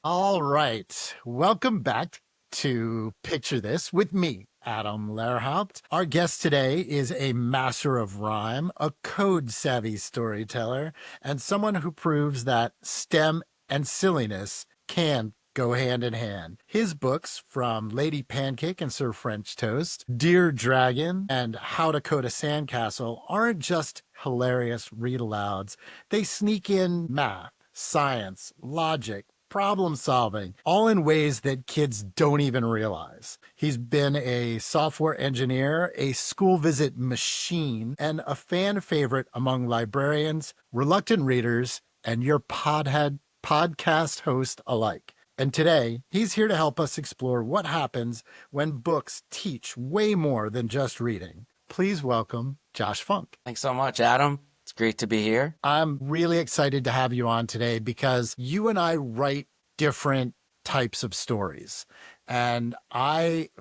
All right. Welcome back to Picture This with me, Adam Lehrhaupt. Our guest today is a master of rhyme, a code-savvy storyteller, and someone who proves that STEM and silliness can go hand in hand. His books, from Lady Pancake and Sir French Toast, Dear Dragon, and How to Code a Sandcastle, aren't just hilarious read-alouds. They sneak in math, science, logic, problem solving, all in ways that kids don't even realize. He's been a software engineer, a school visit machine, and a fan favorite among librarians, reluctant readers, and your podcast host alike. And today, he's here to help us explore what happens when books teach way more than just reading. Please welcome Josh Funk. Thanks so much, Adam. It's great to be here. I'm really excited to have you on today because you and I write different types of stories. And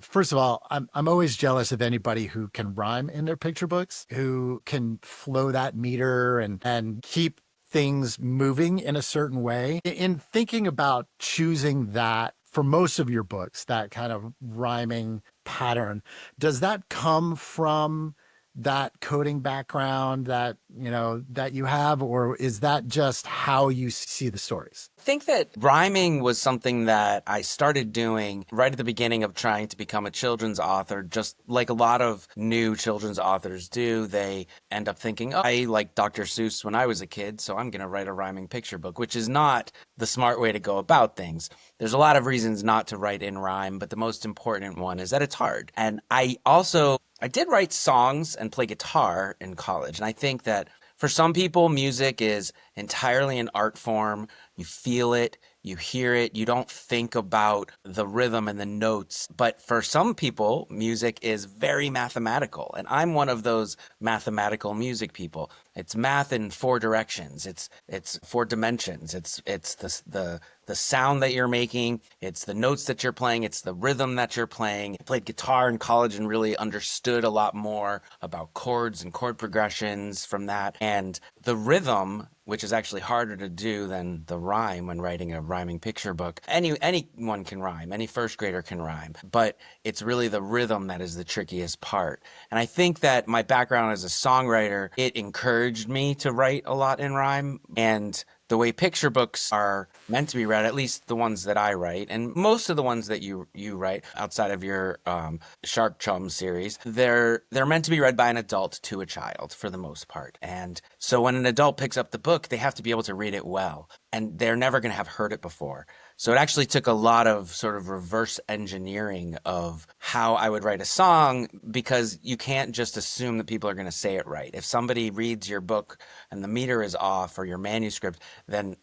first of all, I'm always jealous of anybody who can rhyme in their picture books, who can flow that meter and keep things moving in a certain way. In thinking about choosing that for most of your books, that kind of rhyming pattern, does that come from that coding background that you have, or is that just how you see the stories? I think that rhyming was something that I started doing right at the beginning of trying to become a children's author. Just like a lot of new children's authors do, they end up thinking, oh, I like Dr. Seuss when I was a kid, so I'm going to write a rhyming picture book, which is not the smart way to go about things. There's a lot of reasons not to write in rhyme, but the most important one is that it's hard. And I did write songs and play guitar in college. And I think that for some people, music is entirely an art form. You feel it, you hear it, you don't think about the rhythm and the notes. But for some people, music is very mathematical. And I'm one of those mathematical music people. It's math in 4 directions. It's 4 dimensions. It's the sound that you're making. It's the notes that you're playing. It's the rhythm that you're playing. I played guitar in college and really understood a lot more about chords and chord progressions from that. And the rhythm, which is actually harder to do than the rhyme when writing a rhyming picture book. Anyone can rhyme. Any first grader can rhyme. But it's really the rhythm that is the trickiest part. And I think that my background as a songwriter, it encouraged me to write a lot in rhyme. And the way picture books are meant to be read, at least the ones that I write, and most of the ones that you write outside of your Shark Chum series, they're meant to be read by an adult to a child for the most part. And so when an adult picks up the book, they have to be able to read it well, and they're never going to have heard it before. So it actually took a lot of sort of reverse engineering of how I would write a song, because you can't just assume that people are going to say it right. If somebody reads your book and the meter is off, or your manuscript, then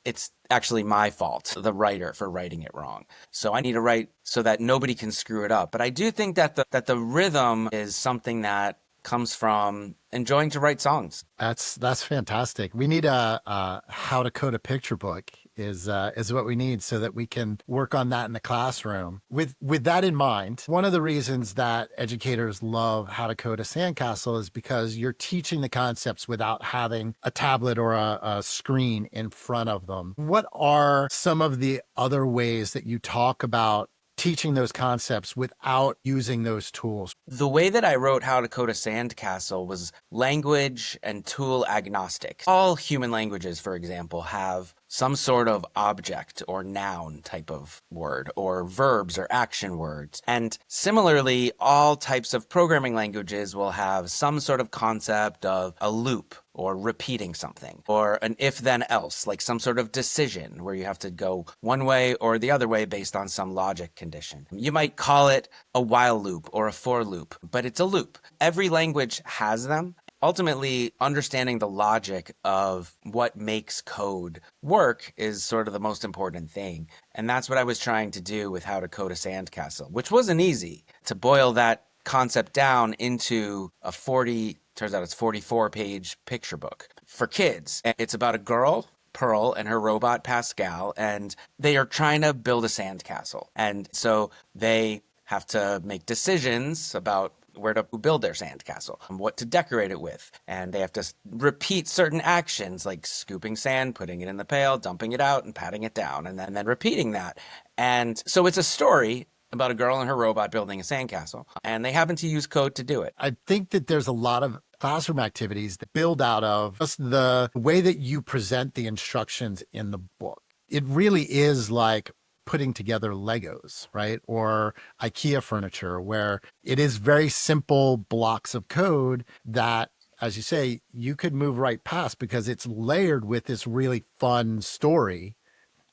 it's actually my fault, the writer, for writing it wrong. So I need to write so that nobody can screw it up. But I do think that the rhythm is something that comes from enjoying to write songs. That's fantastic. We need a how to code a picture book is what we need, so that we can work on that in the classroom. With that in mind, one of the reasons that educators love How to Code a Sandcastle is because you're teaching the concepts without having a tablet or a screen in front of them. What are some of the other ways that you talk about teaching those concepts without using those tools? The way that I wrote How to Code a Sandcastle was language and tool agnostic. All human languages, for example, have some sort of object or noun type of word, or verbs or action words. And similarly, all types of programming languages will have some sort of concept of a loop, or repeating something, or an if-then-else, like some sort of decision where you have to go one way or the other way based on some logic condition. You might call it a while loop or a for loop, but it's a loop. Every language has them. Ultimately, understanding the logic of what makes code work is sort of the most important thing. And that's what I was trying to do with How to Code a Sandcastle, which wasn't easy, to boil that concept down into a 44-page picture book for kids. It's about a girl, Pearl, and her robot Pascal, and they are trying to build a sandcastle. And so they have to make decisions about where to build their sandcastle, what to decorate it with. And they have to repeat certain actions like scooping sand, putting it in the pail, dumping it out, and patting it down, and then repeating that. And so it's a story about a girl and her robot building a sandcastle, and they happen to use code to do it. I think that there's a lot of classroom activities that build out of just the way that you present the instructions in the book. It really is like putting together Legos, right? Or IKEA furniture, where it is very simple blocks of code that, as you say, you could move right past because it's layered with this really fun story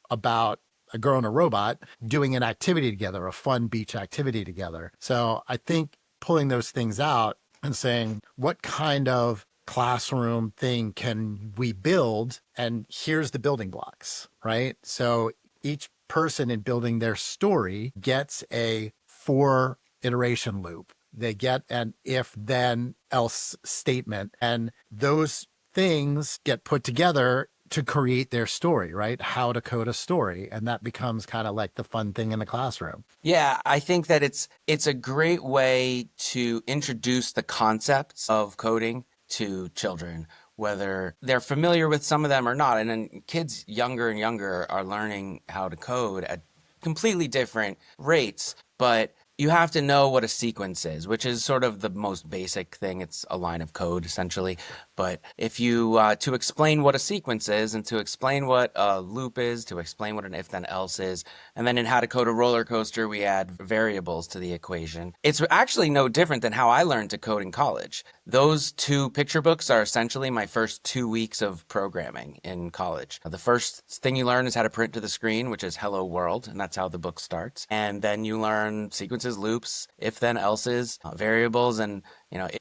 about a girl and a robot doing an activity together, a fun beach activity together. So I think pulling those things out and saying, what kind of classroom thing can we build? And here's the building blocks, right? So each person in building their story gets a 4 iteration loop. They get an if then else statement, and those things get put together to create their story, right? How to code a story. And that becomes kind of like the fun thing in the classroom. Yeah, I think that it's a great way to introduce the concepts of coding to children, whether they're familiar with some of them or not. And then kids younger and younger are learning how to code at completely different rates, but you have to know what a sequence is, which is sort of the most basic thing. It's a line of code, essentially. But if you, to explain what a sequence is, and to explain what a loop is, to explain what an if then else is, and then in How to Code a Roller Coaster, we add variables to the equation. It's actually no different than how I learned to code in college. Those 2 picture books are essentially my first 2 weeks of programming in college. The first thing you learn is how to print to the screen, which is Hello World, and that's how the book starts. And then you learn sequences, loops, if then else's, variables, and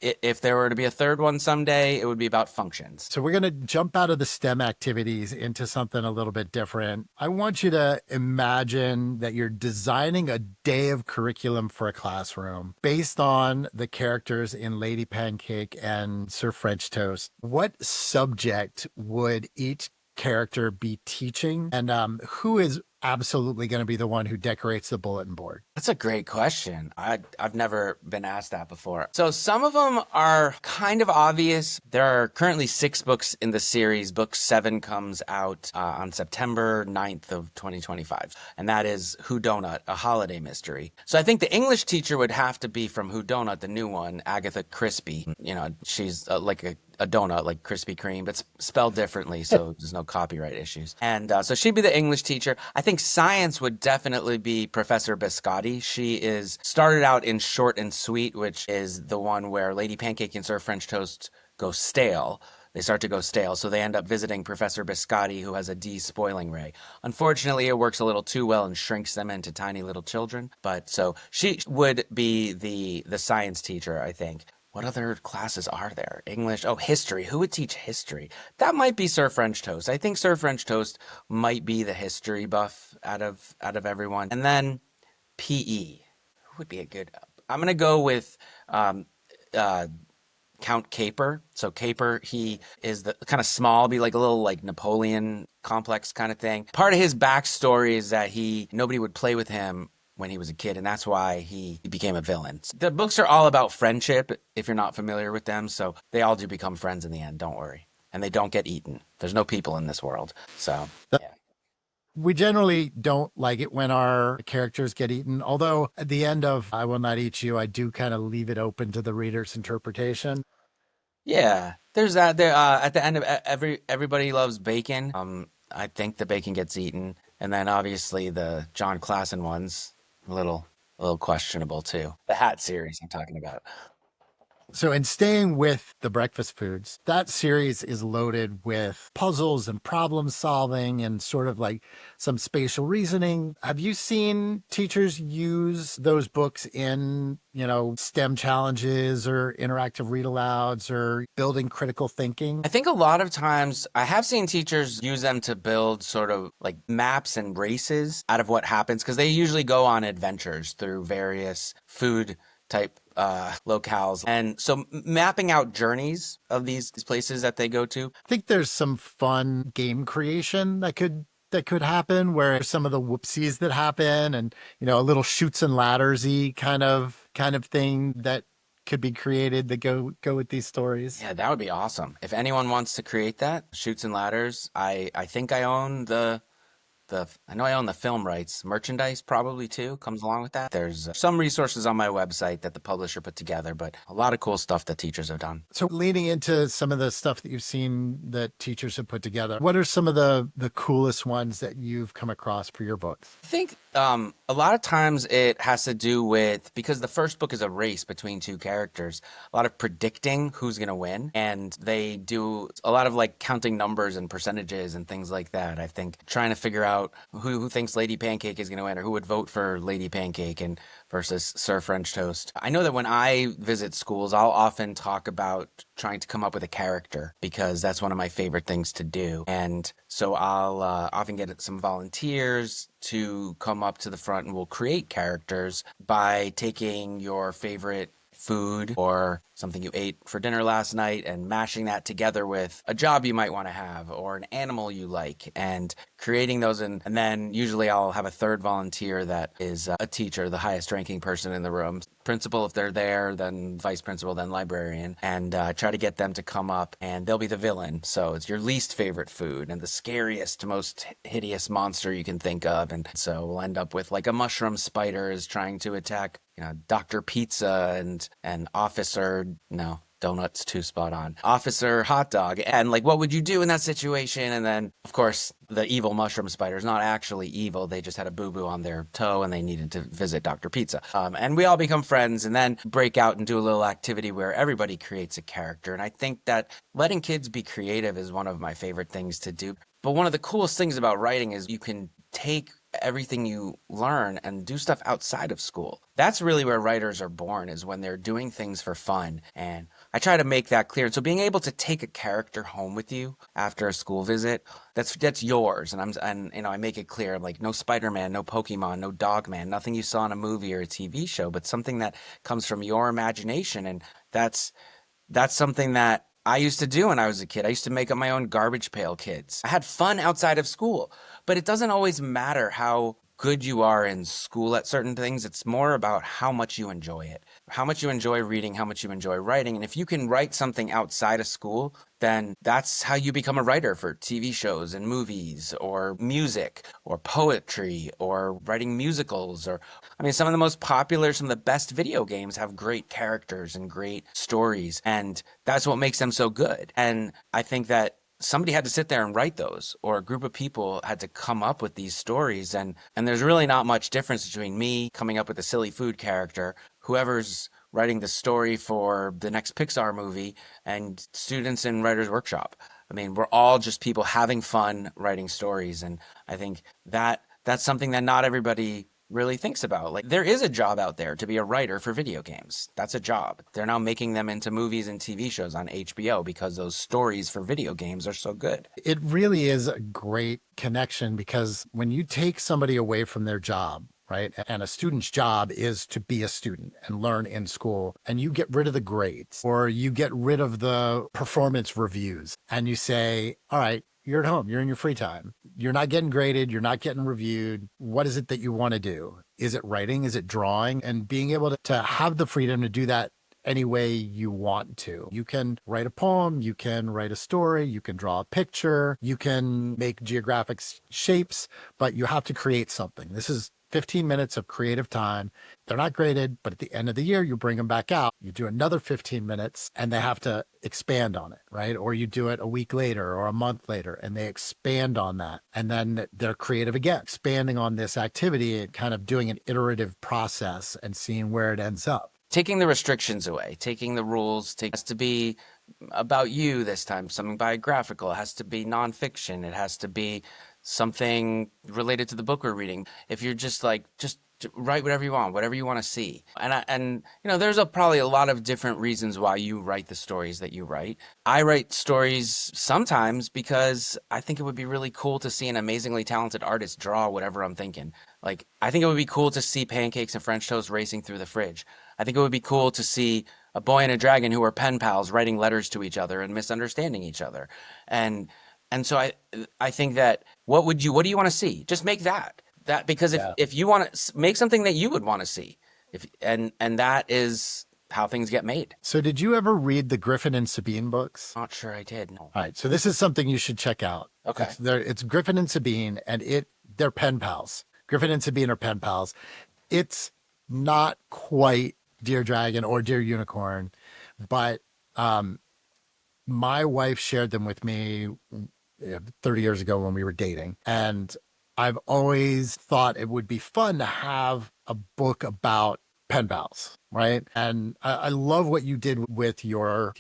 if there were to be a third one someday, it would be about functions. So we're going to jump out of the STEM activities into something a little bit different. I want you to imagine that you're designing a day of curriculum for a classroom based on the characters in Lady Pancake and Sir French Toast. What subject would each character be teaching, and who is absolutely going to be the one who decorates the bulletin board? That's a great question. I've never been asked that before. So some of them are kind of obvious. There are currently 6 books in the series. Book 7 comes out on September 9th of 2025. And that is Whodunit, a holiday mystery. So I think the English teacher would have to be from Whodunit, the new one, Agatha Crispy. She's like a donut, like Krispy Kreme, but spelled differently, so there's no copyright issues. And so she'd be the English teacher. I think science would definitely be Professor Biscotti. She is started out in Short and Sweet, which is the one where Lady Pancake and Sir French Toast go stale. They start to go stale, so they end up visiting Professor Biscotti, who has a despoiling ray. Unfortunately, it works a little too well and shrinks them into tiny little children. But so she would be the science teacher, I think. What other classes are there? English. Oh, history. Who would teach history? That might be Sir French Toast. I think Sir French Toast might be the history buff out of everyone. And then PE. Who would be a good? I'm gonna go with Count Caper. So Caper, he is the kind of small, be like a little like Napoleon complex kind of thing. Part of his backstory is that nobody would play with him when he was a kid, and that's why he became a villain. The books are all about friendship, if you're not familiar with them, so they all do become friends in the end, don't worry. And they don't get eaten. There's no people in this world, so yeah. We generally don't like it when our characters get eaten, although at the end of I Will Not Eat You, I do kind of leave it open to the reader's interpretation. Yeah, there's that. There at the end of Everybody Loves Bacon. I think the bacon gets eaten, and then obviously the John Klassen ones, a little questionable too. The Hat series I'm talking about. So, in staying with the breakfast foods, that series is loaded with puzzles and problem solving and sort of like some spatial reasoning. Have you seen teachers use those books in, STEM challenges or interactive read alouds or building critical thinking? I think a lot of times I have seen teachers use them to build sort of like maps and races out of what happens, because they usually go on adventures through various food type locales. And so mapping out journeys of these places that they go to. I think there's some fun game creation that could that could happen, where some of the whoopsies that happen, and a little shoots and laddersy kind of thing that could be created that go with these stories. Yeah, that would be awesome. If anyone wants to create that, Shoots and Ladders, I think I own the I know I own the film rights. Merchandise probably too comes along with that. There's some resources on my website that the publisher put together, but a lot of cool stuff that teachers have done. So leaning into some of the stuff that you've seen that teachers have put together, what are some of the coolest ones that you've come across for your books? I think a lot of times it has to do with, because the first book is a race between two characters, a lot of predicting who's going to win. And they do a lot of like counting numbers and percentages and things like that. I think trying to figure out who thinks Lady Pancake is going to win, or who would vote for Lady Pancake and versus Sir French Toast. I know that when I visit schools, I'll often talk about trying to come up with a character, because that's one of my favorite things to do. And so I'll often get some volunteers to come up to the front, and we'll create characters by taking your favorite food or something you ate for dinner last night and mashing that together with a job you might want to have or an animal you like, and creating those. And then usually I'll have a third volunteer that is a teacher, the highest ranking person in the room, principal if they're there, then vice principal, then librarian, and try to get them to come up, and they'll be the villain. So it's your least favorite food and the scariest, most hideous monster you can think of. And so we'll end up with like a mushroom spider is trying to attack Dr. Pizza and Officer, no, Donut's too spot on, Officer Hot Dog. And like, what would you do in that situation? And then, of course, the evil mushroom spider is not actually evil. They just had a boo-boo on their toe and they needed to visit Dr. Pizza. And we all become friends and then break out and do a little activity where everybody creates a character. And I think that letting kids be creative is one of my favorite things to do. But one of the coolest things about writing is you can take everything you learn and do stuff outside of school. That's really where writers are born, is when they're doing things for fun. And I try to make that clear. So being able to take a character home with you after a school visit, that's yours. And I make it clear, like, no Spider-Man, no Pokemon, no Dogman, nothing you saw in a movie or a TV show, but something that comes from your imagination. And that's something that I used to do when I was a kid. I used to make up my own garbage pail kids. I had fun outside of school, but it doesn't always matter how good you are in school at certain things. It's more about how much you enjoy it, how much you enjoy reading, how much you enjoy writing. And if you can write something outside of school, then that's how you become a writer for TV shows and movies or music or poetry or writing musicals. Or, I mean, some of the most popular, some of the best video games have great characters and great stories. And that's what makes them so good. And I think that somebody had to sit there and write those, or a group of people had to come up with these stories. And there's really not much difference between me coming up with a silly food character, whoever's writing the story for the next Pixar movie, and students in Writers Workshop. I mean, we're all just people having fun writing stories. And I think that that's something that not everybody really thinks about. Like, there is a job out there to be a writer for video games. That's a job. They're now making them into movies and TV shows on HBO because those stories for video games are so good. It really is a great connection, because when you take somebody away from their job, right, and a student's job is to be a student and learn in school, and you get rid of the grades or you get rid of the performance reviews, and you say, all right, you're at home, you're in your free time, you're not getting graded, you're not getting reviewed. What is it that you want to do? Is it writing? Is it drawing? And being able to have the freedom to do that any way you want to. You can write a poem, you can write a story, you can draw a picture, you can make geographic shapes, but you have to create something. This is 15 minutes of creative time. They're not graded, but at the end of the year, you bring them back out. You do another 15 minutes and they have to expand on it, right? Or you do it a week later or a month later and they expand on that. And then they're creative again, expanding on this activity and kind of doing an iterative process and seeing where it ends up. Taking the restrictions away, taking the rules, it has to be about you this time, something biographical. It has to be nonfiction. It has to be something related to the book we're reading. If you're just write whatever you want to see. And there's probably a lot of different reasons why you write the stories that you write. I write stories sometimes because I think it would be really cool to see an amazingly talented artist draw whatever I'm thinking. Like, I think it would be cool to see pancakes and French toast racing through the fridge. I think it would be cool to see a boy and a dragon who are pen pals writing letters to each other and misunderstanding each other. And And so I think that what do you want to see? Just make that because Yeah. if you want to make something that you would want to see, if and that is how things get made. So did you ever read the Griffin and Sabine books? Not sure I did. No. All right. So this is something you should check out. Okay. It's Griffin and Sabine, and they're pen pals. Griffin and Sabine are pen pals. It's not quite Dear Dragon or Dear Unicorn, but my wife shared them with me 30 years ago when we were dating. And I've always thought it would be fun to have a book about pen pals, right? And I love what you did with your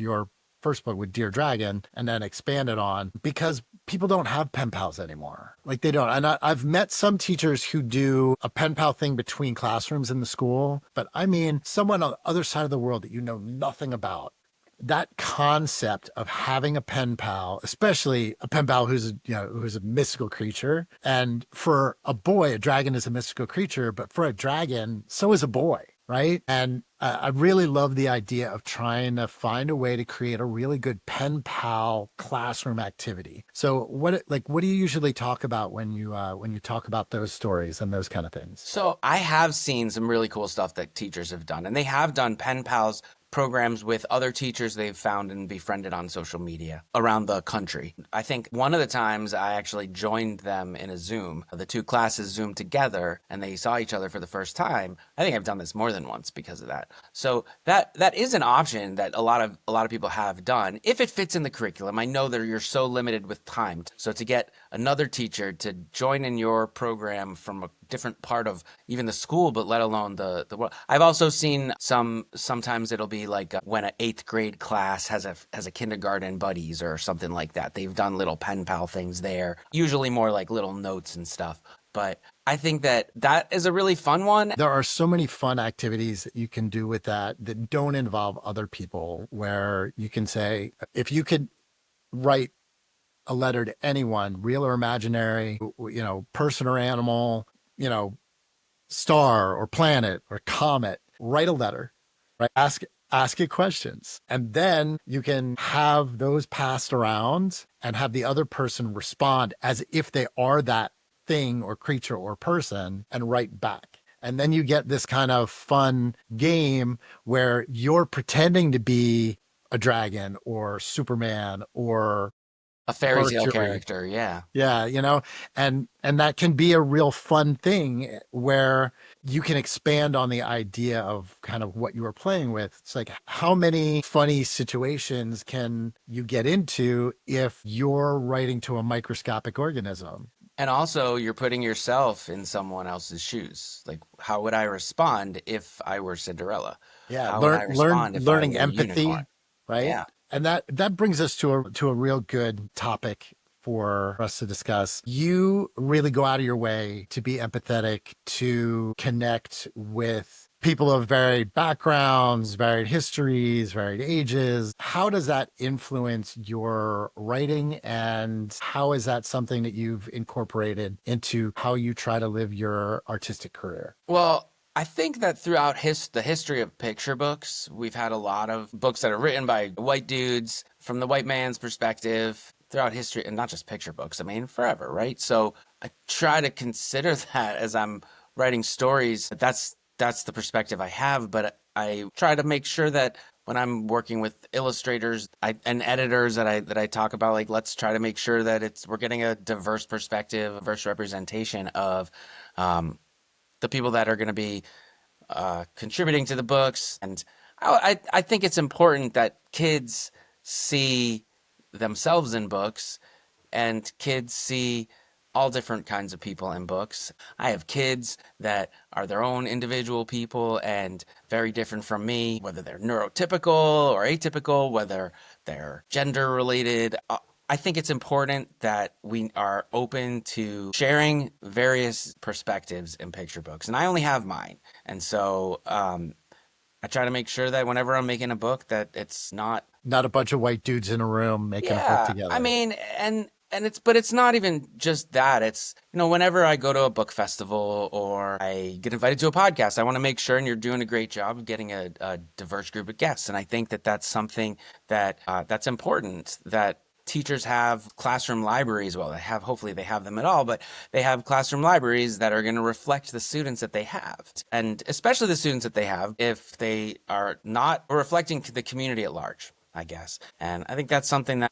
first book with Dear Dragon and then expanded on because people don't have pen pals anymore. Like they don't. And I've met some teachers who do a pen pal thing between classrooms in the school, but I mean, someone on the other side of the world that you know nothing about, that concept of having a pen pal, especially a pen pal who's a mystical creature. And for a boy, a dragon is a mystical creature, but for a dragon, so is a boy, right? And I really love the idea of trying to find a way to create a really good pen pal classroom activity. So what do you usually talk about when you talk about those stories and those kind of things? So I have seen some really cool stuff that teachers have done, and they have done pen pals programs with other teachers they've found and befriended on social media around the country. I think one of the times I actually joined them in a Zoom. The two classes Zoomed together and they saw each other for the first time. I think I've done this more than once because of that. So that is an option that a lot of people have done if it fits in the curriculum. I know that you're so limited with time. So to get another teacher to join in your program from a different part of even the school, but let alone the world. I've also seen sometimes it'll be like when an 8th grade class has a kindergarten buddies or something like that. They've done little pen pal things there, usually more like little notes and stuff. But I think that is a really fun one. There are so many fun activities that you can do with that don't involve other people, where you can say, if you could write a letter to anyone, real or imaginary, person or animal, star or planet or comet, write a letter, right? Ask it questions. And then you can have those passed around and have the other person respond as if they are that thing or creature or person and write back. And then you get this kind of fun game where you're pretending to be a dragon or Superman or a fairy tale Mercury character. Yeah. Yeah, and that can be a real fun thing where you can expand on the idea of kind of what you were playing with. It's like, how many funny situations can you get into if you're writing to a microscopic organism? And also, you're putting yourself in someone else's shoes. Like, how would I respond if I were Cinderella? Yeah, How would I respond if I learning were a empathy, unicorn? right? Yeah. And that brings us to a real good topic for us to discuss. You really go out of your way to be empathetic, to connect with people of varied backgrounds, varied histories, varied ages. How does that influence your writing, and how is that something that you've incorporated into how you try to live your artistic career? Well, I think that throughout the history of picture books, we've had a lot of books that are written by white dudes from the white man's perspective throughout history, and not just picture books. I mean, forever, right? So I try to consider that as I'm writing stories. That's the perspective I have, but I try to make sure that when I'm working with illustrators and editors that I talk about, like, let's try to make sure that we're getting a diverse perspective, a diverse representation of the people that are going to be contributing to the books. And I think it's important that kids see themselves in books and kids see all different kinds of people in books. I have kids that are their own individual people and very different from me, whether they're neurotypical or atypical, whether they're gender related. I think it's important that we are open to sharing various perspectives in picture books. And I only have mine. And so I try to make sure that whenever I'm making a book that it's not a bunch of white dudes in a room making a book together. I mean, and it's not even just that. It's, whenever I go to a book festival or I get invited to a podcast, I want to make sure, and you're doing a great job of getting a diverse group of guests. And I think that that's something that that's important, that teachers have classroom libraries. Well, hopefully they have them at all, but they have classroom libraries that are going to reflect the students that they have. And especially the students that they have, if they are not reflecting to the community at large, I guess. And I think that's something that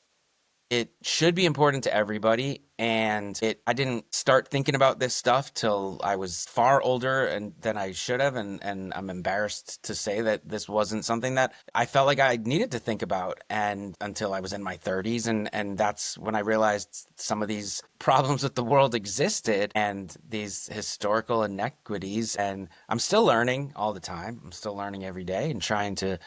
it should be important to everybody. And I didn't start thinking about this stuff till I was far older than I should have. And I'm embarrassed to say that this wasn't something that I felt like I needed to think about and until I was in my 30s. And that's when I realized some of these problems with the world existed and these historical inequities. And I'm still learning all the time. I'm still learning every day and trying to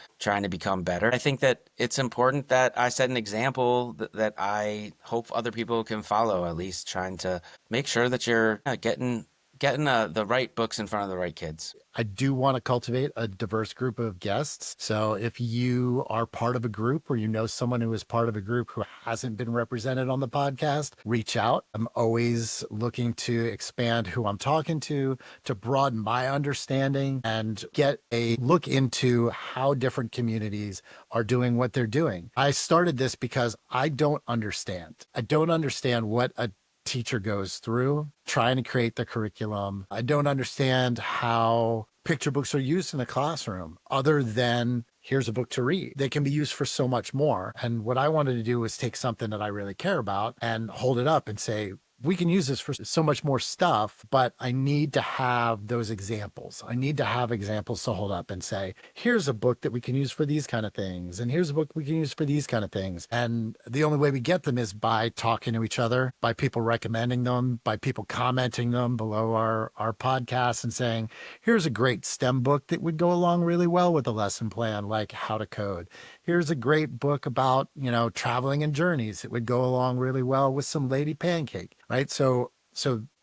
become better. I think that it's important that I set an example that I hope other people can follow, at least trying to make sure that you're getting the right books in front of the right kids. I do want to cultivate a diverse group of guests. So if you are part of a group or you know someone who is part of a group who hasn't been represented on the podcast, reach out. I'm always looking to expand who I'm talking to broaden my understanding and get a look into how different communities are doing what they're doing. I started this because I don't understand. I don't understand what a teacher goes through trying to create the curriculum. I don't understand how picture books are used in a classroom other than here's a book to read. They can be used for so much more. And what I wanted to do was take something that I really care about and hold it up and say, we can use this for so much more stuff, but I need to have those examples. I need to have examples to hold up and say, here's a book that we can use for these kind of things. And here's a book we can use for these kind of things. And the only way we get them is by talking to each other, by people recommending them, by people commenting them below our podcast and saying, here's a great STEM book that would go along really well with a lesson plan, like How to Code. Here's a great book about, traveling and journeys. It would go along really well with some Lady Pancake, right? So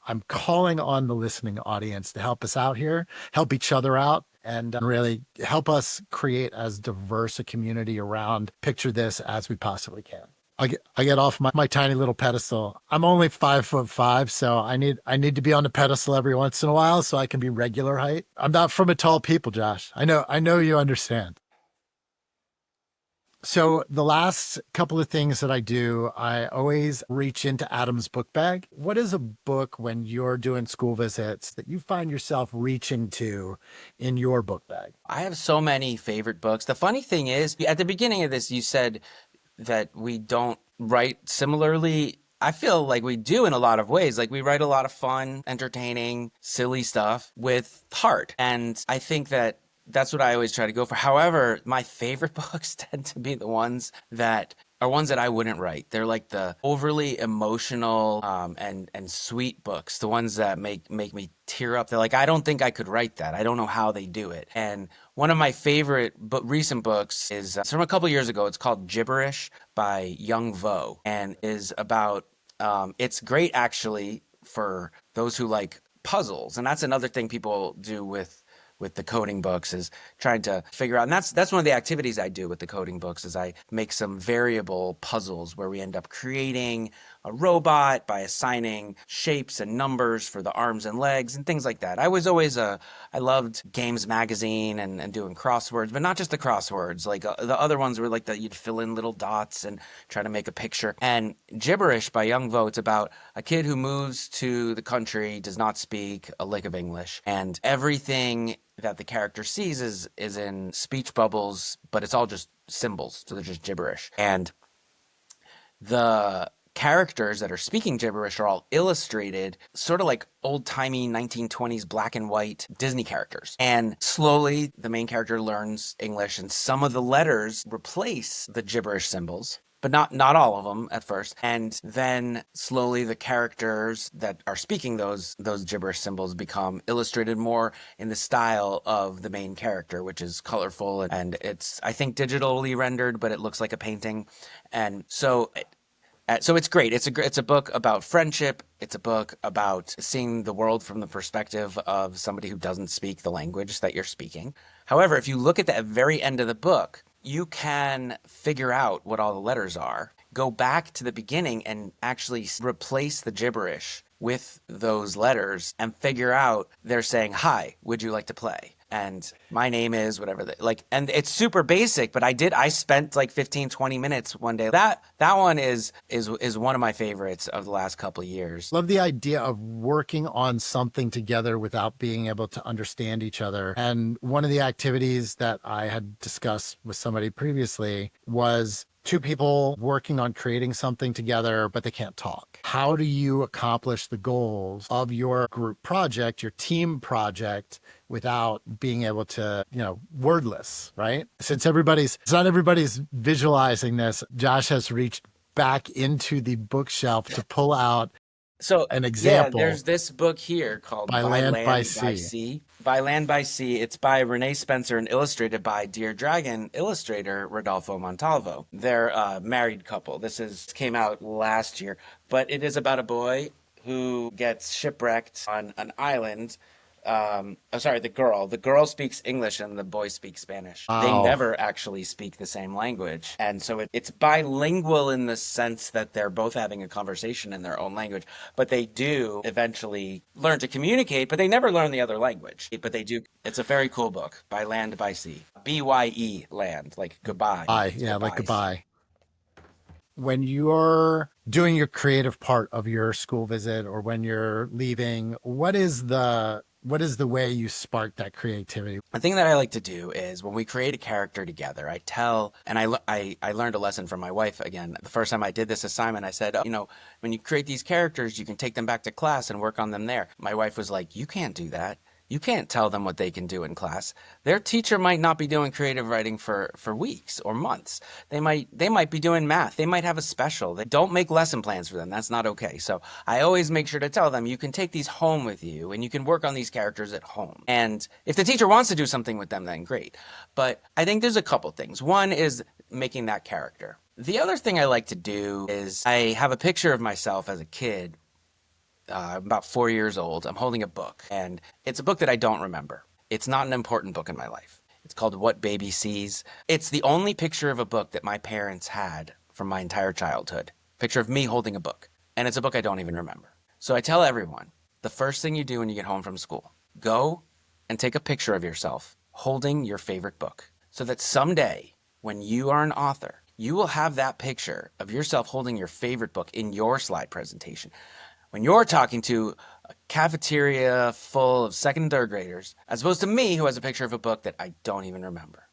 I'm calling on the listening audience to help us out here, help each other out, and really help us create as diverse a community around Picture This as we possibly can. I get off my tiny little pedestal. I'm only 5'5", so I need to be on the pedestal every once in a while so I can be regular height. I'm not from a tall people, Josh. I know you understand. So the last couple of things that I do, I always reach into Adam's book bag. What is a book when you're doing school visits that you find yourself reaching to in your book bag? I have so many favorite books. The funny thing is, at the beginning of this, you said that we don't write similarly. I feel like we do in a lot of ways. Like we write a lot of fun, entertaining, silly stuff with heart. And I think that that's what I always try to go for. However, my favorite books tend to be the ones that are ones that I wouldn't write. They're like the overly emotional and sweet books, the ones that make me tear up. They're like, I don't think I could write that. I don't know how they do it. And one of my favorite recent books is from a couple years ago. It's called Gibberish by Young Vo, and is about it's great actually for those who like puzzles. And that's another thing people do with the coding books, is trying to figure out, and that's one of the activities I do with the coding books, is I make some variable puzzles where we end up creating a robot by assigning shapes and numbers for the arms and legs and things like that. I was always I loved Games Magazine and doing crosswords, but not just the crosswords, like the other ones were like that you'd fill in little dots and try to make a picture. And Gibberish by Young Vo, it's about a kid who moves to the country, does not speak a lick of English, and everything that the character sees is in speech bubbles, but it's all just symbols, so they're just gibberish. And the characters that are speaking gibberish are all illustrated, sort of like old-timey 1920s black and white Disney characters. And slowly, the main character learns English, and some of the letters replace the gibberish symbols, but not all of them at first. And then slowly the characters that are speaking those gibberish symbols become illustrated more in the style of the main character, which is colorful, and it's, I think, digitally rendered, but it looks like a painting. And so it's great. It's a book about friendship. It's a book about seeing the world from the perspective of somebody who doesn't speak the language that you're speaking. However, if you look at the very end of the book, you can figure out what all the letters are, go back to the beginning and actually replace the gibberish with those letters and figure out they're saying, hi, would you like to play? and my name is whatever and it's super basic, but I spent like 15, 20 minutes one day. That one is one of my favorites of the last couple of years. Love the idea of working on something together without being able to understand each other. And one of the activities that I had discussed with somebody previously was two people working on creating something together, but they can't talk. How do you accomplish the goals of your group project, your team project, without being able to, wordless, right? It's not everybody's visualizing this. Josh has reached back into the bookshelf to pull out So an yeah, example there's this book here called by By land, by Land, by sea. Sea. By Land, by Sea. It's by Renee Spencer and illustrated by Dear Dragon illustrator Rodolfo Montalvo. They're a married couple. Came out last year, but it is about a boy who gets shipwrecked on an island. I'm sorry, the girl. The girl speaks English and the boy speaks Spanish. They Wow. never actually speak the same language. And so it's bilingual in the sense that they're both having a conversation in their own language, but they do eventually learn to communicate, but they never learn the other language. But they do. It's a very cool book, By Land, by Sea. BYE, land, like goodbye. Bye. It's Yeah, like goodbyes. goodbye. When you're doing your creative part of your school visit or when you're leaving, what is the way you spark that creativity? The thing that I like to do is when we create a character together, I tell, and I learned a lesson from my wife again. The first time I did this assignment, I said, when you create these characters, you can take them back to class and work on them there. My wife was like, you can't do that. You can't tell them what they can do in class. Their teacher might not be doing creative writing for weeks or months. They might be doing math. They might have a special. They don't make lesson plans for them. That's not okay. So I always make sure to tell them you can take these home with you and you can work on these characters at home. And if the teacher wants to do something with them, then great. But I think there's a couple things. One is making that character. The other thing I like to do is I have a picture of myself as a kid. I'm about 4 years old. I'm holding a book, and it's a book that I don't remember. It's not an important book in my life. It's called What Baby Sees. It's the only picture of a book that my parents had from my entire childhood. Picture of me holding a book. And it's a book I don't even remember. So I tell everyone, the first thing you do when you get home from school, go and take a picture of yourself holding your favorite book. So that someday, when you are an author, you will have that picture of yourself holding your favorite book in your slide presentation. When you're talking to a cafeteria full of second and third graders, as opposed to me, who has a picture of a book that I don't even remember.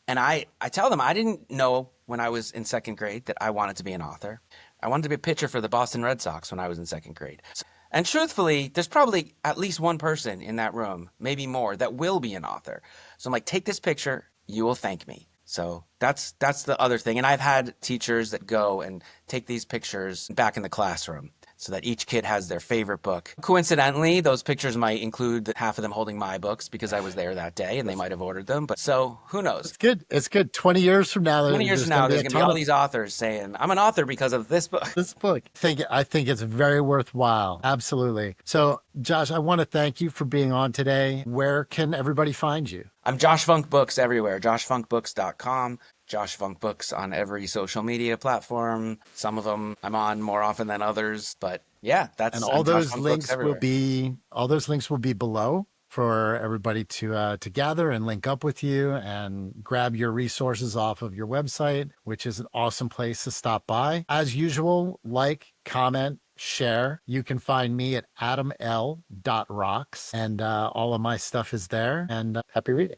And I tell them I didn't know when I was in second grade that I wanted to be an author. I wanted to be a pitcher for the Boston Red Sox when I was in second grade. And truthfully, there's probably at least one person in that room, maybe more, that will be an author. So I'm like, take this picture, you will thank me. So that's the other thing. And I've had teachers that go and take these pictures back in the classroom so that each kid has their favorite book. Coincidentally, those pictures might include half of them holding my books because I was there that day and they might have ordered them. But so who knows? It's good. It's good. 20 years from now, 20 years there's from going now, to be there's a going to be ton all of these authors saying, I'm an author because of this book. this book. I think it's very worthwhile. Absolutely. So, Josh, I want to thank you for being on today. Where can everybody find you? I'm Josh Funk Books everywhere. JoshFunkBooks.com. Josh Funk Books on every social media platform. Some of them I'm on more often than others, but yeah, And I'm all Josh those Funk Books links will everywhere. be all those links will be below for everybody to gather and link up with you and grab your resources off of your website, which is an awesome place to stop by. As usual, like, comment, share. You can find me at adaml.rocks, and all of my stuff is there. And happy reading.